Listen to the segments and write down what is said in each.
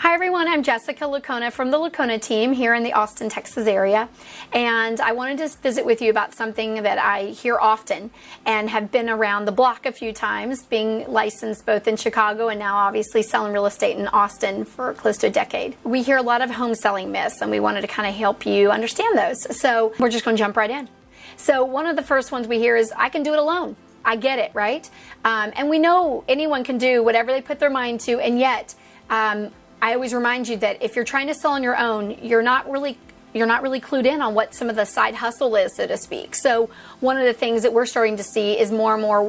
Hi everyone, I'm Jessica Licona from the Licona team here in the Austin, Texas area, and I wanted to visit with you about something that I hear often and have been around the block a few times, being licensed both in Chicago and now obviously selling real estate in Austin for close to a decade. We hear a lot of home selling myths and we wanted to kind of help you understand those, so we're just going to jump right in. So one of the first ones we hear is, I can do it alone. I get it, right? And we know anyone can do whatever they put their mind to, and yet I always remind you that if you're trying to sell on your own, you're not really clued in on what some of the side hustle is, so to speak. So one of the things that we're starting to see is more and more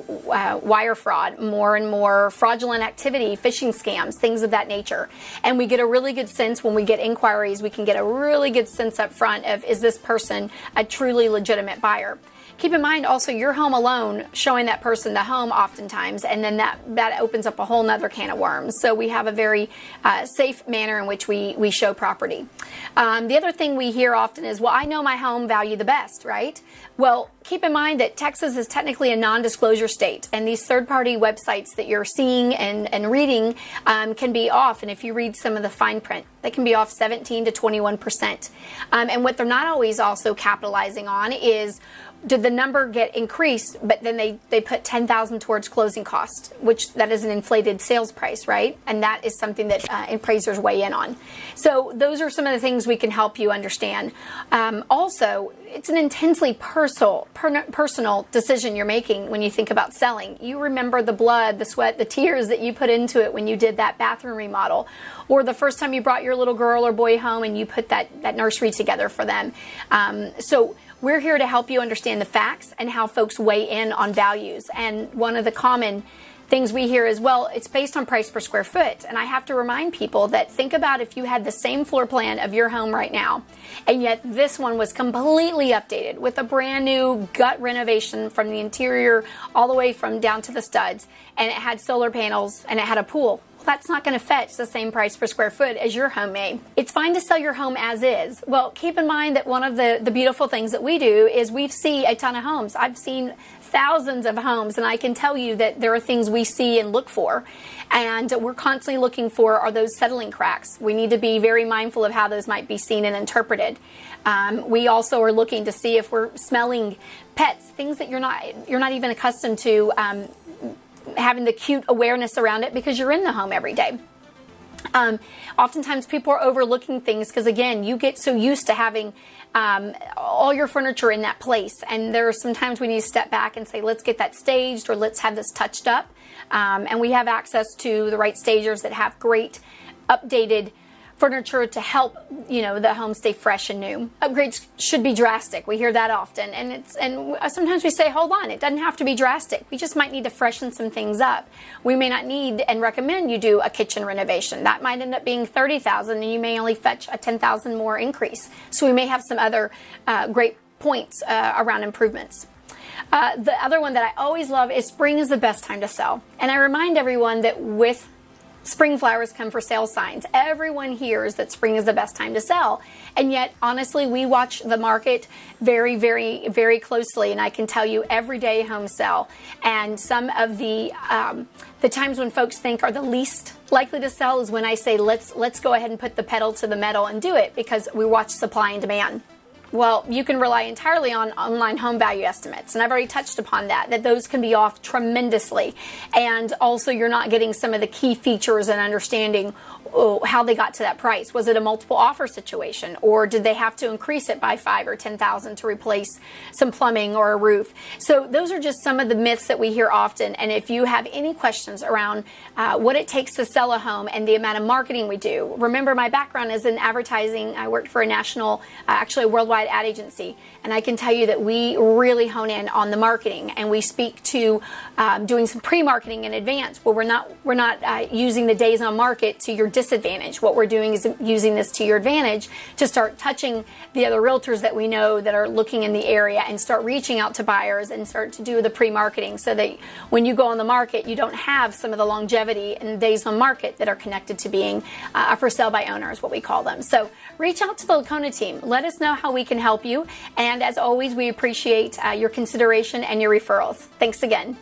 wire fraud, more and more fraudulent activity, phishing scams, things of that nature. And we get a really good sense when we get inquiries, we can get a really good sense up front of, is this person a truly legitimate buyer? Keep in mind also your home alone, showing that person the home oftentimes, and then that opens up a whole nother can of worms. So we have a very safe manner in which we show property. The other thing we hear often is, well, I know my home value the best, right? Well, keep in mind that Texas is technically a non-disclosure state, and these third-party websites that you're seeing and reading can be off, and if you read some of the fine print, they can be off 17 to 21%. And what they're not always also capitalizing on is, did the number get increased, but then they put $10,000 towards closing costs, which that is an inflated sales price, right? And that is something that appraisers weigh in on. So those are some of the things we can help you understand. Also, it's an intensely personal decision you're making when you think about selling. You remember the blood, the sweat, the tears that you put into it when you did that bathroom remodel, or the first time you brought your little girl or boy home and you put that nursery together for them. So we're here to help you understand the facts and how folks weigh in on values. And one of the common things we hear is, well, it's based on price per square foot. And I have to remind people that think about if you had the same floor plan of your home right now, and yet this one was completely updated with a brand new gut renovation from the interior all the way from down to the studs, and it had solar panels and it had a pool. That's not going to fetch the same price per square foot as your home may. It's fine to sell your home as is. Well, keep in mind that one of the beautiful things that we do is we see a ton of homes. I've seen thousands of homes, and I can tell you that there are things we see and look for. And we're constantly looking for, are those settling cracks? We need to be very mindful of how those might be seen and interpreted. We also are looking to see if we're smelling pets, things that you're not even accustomed to having the cute awareness around it because you're in the home every day. Oftentimes people are overlooking things because, again, you get so used to having all your furniture in that place, and there are some times we need to step back and say, let's get that staged, or let's have this touched up. And we have access to the right stagers that have great updated furniture to help, the home stay fresh and new. Upgrades should be drastic. We hear that often, and sometimes we say, hold on, it doesn't have to be drastic. We just might need to freshen some things up. We may not need and recommend you do a kitchen renovation. That might end up being $30,000, and you may only fetch a $10,000 more increase. So we may have some other great points around improvements. The other one that I always love is spring is the best time to sell. And I remind everyone that with spring flowers come for sale signs. Everyone hears that spring is the best time to sell. And yet, honestly, we watch the market very, very, very closely. And I can tell you every day homes sell. And some of the times when folks think are the least likely to sell is when I say, let's go ahead and put the pedal to the metal and do it, because we watch supply and demand. Well, you can rely entirely on online home value estimates, and I've already touched upon that those can be off tremendously. And also you're not getting some of the key features and understanding how they got to that price. Was it a multiple offer situation, or did they have to increase it by $5,000 or $10,000 to replace some plumbing or a roof? So those are just some of the myths that we hear often. And if you have any questions around what it takes to sell a home and the amount of marketing we do, remember my background is in advertising. I worked for a national, actually a worldwide ad agency, and I can tell you that we really hone in on the marketing, and we speak to doing some pre-marketing in advance, where we're not using the days on market to your disadvantage. What we're doing is using this to your advantage to start touching the other realtors that we know that are looking in the area, and start reaching out to buyers and start to do the pre-marketing, so that when you go on the market, you don't have some of the longevity and days on market that are connected to being a for sale by owner, is what we call them. So reach out to the Licona team. Let us know how we can help you. And as always, we appreciate your consideration and your referrals. Thanks again.